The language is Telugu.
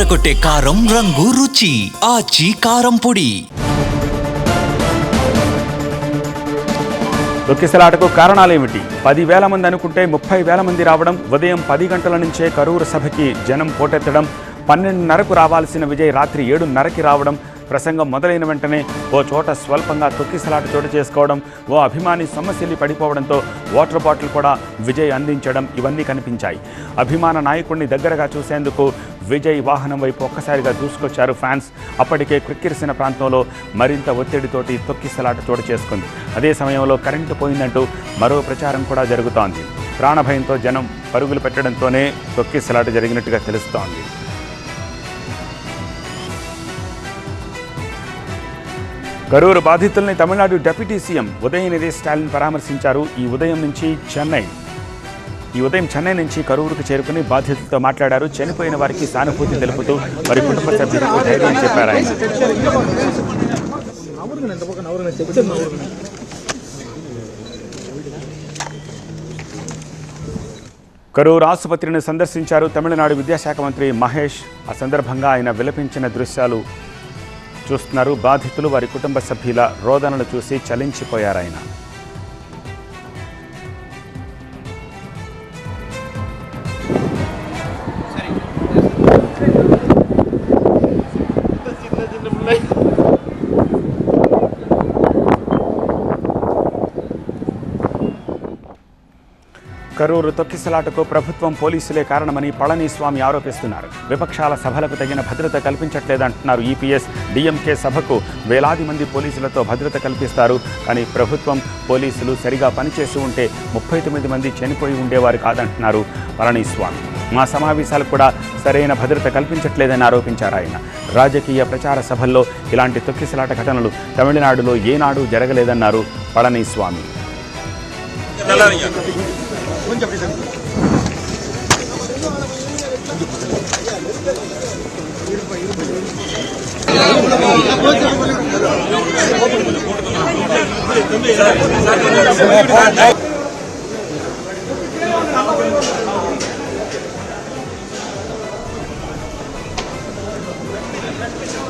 అదరకొట్టే కారం రంగు రుచి ఆచి కారం పొడి. తొక్కిసలాటకు కారణాలేమిటి? 10,000 మంది అనుకుంటే 30,000 మంది రావడం, ఉదయం 10 గంటల నుంచే కరూరు సభకి జనం పోటెత్తడం, 12:30కు రావాల్సిన విజయ్ రాత్రి 7:30కి రావడం, ప్రసంగం మొదలైన వెంటనే ఓ చోట స్వల్పంగా తొక్కిసలాట చోటు చేసుకోవడం, ఓ అభిమాని సొమ్మసిల్లి పడిపోవడంతో వాటర్ బాటిల్ కూడా విజయ్ అందించడం ఇవన్నీ కనిపించాయి. అభిమాన నాయకుడిని దగ్గరగా చూసేందుకు విజయ్ వాహనం వైపు ఒక్కసారిగా దూసుకొచ్చారు ఫ్యాన్స్. అప్పటికే క్రిక్కిరిసిన ప్రాంతంలో మరింత ఒత్తిడితోటి తొక్కిసలాట చోటు చేసుకుంది. అదే సమయంలో కరెంటు పోయిందంటూ మరో ప్రచారం కూడా జరుగుతోంది. ప్రాణభయంతో జనం పరుగులు పెట్టడంతోనే తొక్కిసలాట జరిగినట్టుగా తెలుస్తోంది. కరూరు బాధితుల్ని తమిళనాడు డిప్యూటీ సీఎం ఉదయనిధి స్టాలిన్ పరామర్శించారు. ఈ ఉదయం చెన్నై నుంచి కరూరుకు చేరుకుని బాధితులతో మాట్లాడారు. చనిపోయిన వారికి సానుభూతి తెలుపుతూ వారి కుటుంబ సభ్యులకు ధైర్యం చెప్పారు ఆయన. కరూరు ఆసుపత్రిని సందర్శించారు తమిళనాడు విద్యాశాఖ మంత్రి మహేష్. ఆ సందర్భంగా ఆయన విలపించిన దృశ్యాలు చూస్తున్నారు. బాధితులు వారి కుటుంబ సభ్యుల రోదనలు చూసి చలించిపోయారు ఆయన. కరూరు తొక్కిసలాటకు ప్రభుత్వం పోలీసులే కారణమని పళనిస్వామి ఆరోపిస్తున్నారు. విపక్షాల సభలకు తగిన భద్రత కల్పించట్లేదంటున్నారు. ఈపీఎస్ డీఎంకే సభకు వేలాది మంది పోలీసులతో భద్రత కల్పిస్తారు. కానీ ప్రభుత్వం పోలీసులు సరిగా పనిచేసి ఉంటే 39 మంది చనిపోయి ఉండేవారు కాదంటున్నారు పళనిస్వామి. మా సమావేశాలకు కూడా సరైన భద్రత కల్పించట్లేదని ఆరోపించారు ఆయన. రాజకీయ ప్రచార సభల్లో ఇలాంటి తొక్కిసలాట ఘటనలు తమిళనాడులో ఏనాడు జరగలేదన్నారు పళనిస్వామి. Sir,